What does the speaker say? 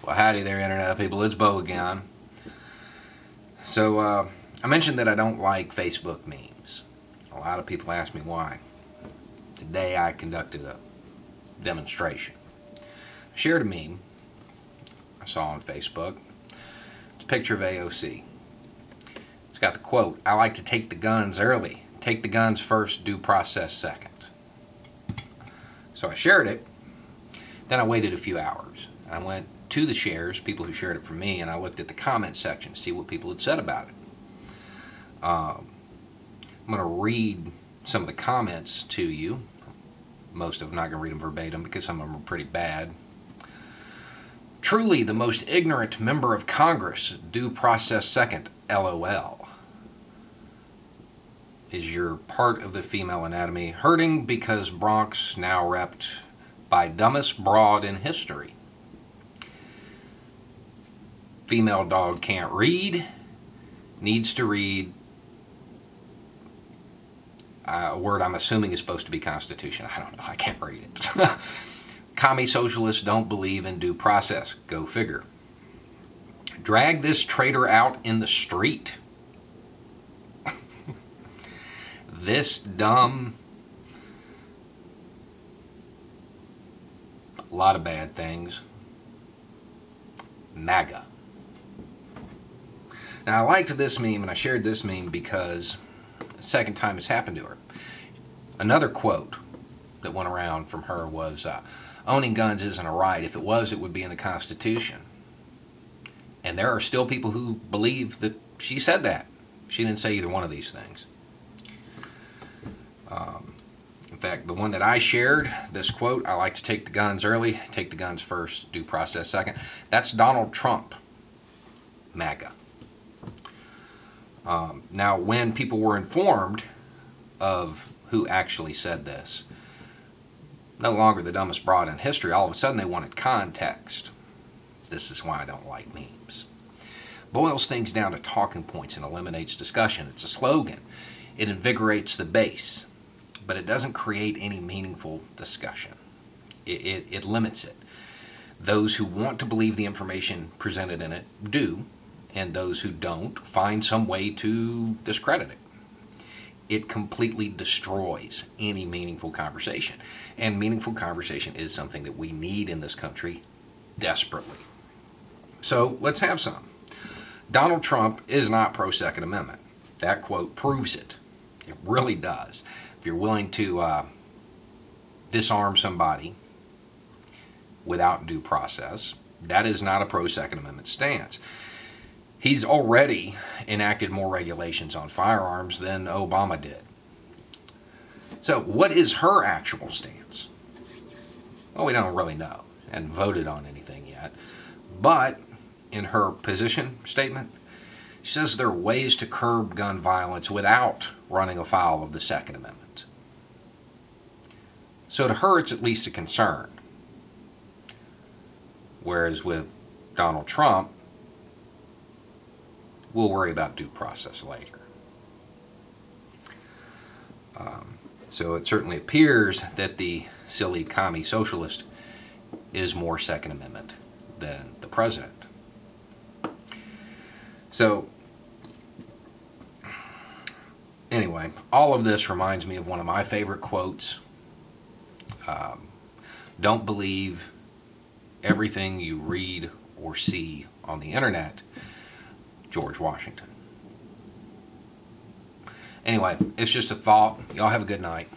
Well, howdy there, Internet people. It's Bo again. So, I mentioned that I don't like Facebook memes. A lot of people ask me why. Today I conducted a demonstration. I shared a meme I saw on Facebook. It's a picture of AOC. It's got the quote, "I like to take the guns early. Take the guns first, due process second." So I shared it. Then I waited a few hours. I went to the shares, people who shared it from me, and I looked at the comment section to see what people had said about it. I'm going to read some of the comments to you. Most of them, not going to read them verbatim because some of them are pretty bad. "Truly the most ignorant member of Congress, due process second, LOL. Is your part of the female anatomy hurting because Bronx now repped by dumbest broad in history? Female dog can't read, needs to read," a word I'm assuming is supposed to be Constitution. I don't know, I can't read it. "Commie socialists don't believe in due process. Go figure. Drag this traitor out in the street. This dumb..." A lot of bad things. MAGA. Now, I liked this meme and I shared this meme because the second time it's happened to her. Another quote that went around from her was, "Owning guns isn't a right. If it was, it would be in the Constitution." And there are still people who believe that she said that. She didn't say either one of these things. In fact, the one that I shared, this quote, "I like to take the guns early, take the guns first, due process second," that's Donald Trump, MAGA. Now, when people were informed of who actually said this, no longer the dumbest broad in history, all of a sudden they wanted context. This is why I don't like memes. Boils things down to talking points and eliminates discussion. It's a slogan. It invigorates the base, but it doesn't create any meaningful discussion. It limits it. Those who want to believe the information presented in it do, and those who don't find some way to discredit it. It completely destroys any meaningful conversation. And meaningful conversation is something that we need in this country desperately. So let's have some. Donald Trump is not pro-Second Amendment. That quote proves it. It really does. If you're willing to disarm somebody without due process, that is not a pro-Second Amendment stance. He's already enacted more regulations on firearms than Obama did. So what is her actual stance? Well, we don't really know and voted on anything yet. But in her position statement, she says there are ways to curb gun violence without running afoul of the Second Amendment. So to her, it's at least a concern. Whereas with Donald Trump, we'll worry about due process later. So it certainly appears that the silly commie socialist is more Second Amendment than the president. So anyway, all of this reminds me of one of my favorite quotes. Don't believe everything you read or see on the internet. George Washington. Anyway, it's just a thought. Y'all have a good night.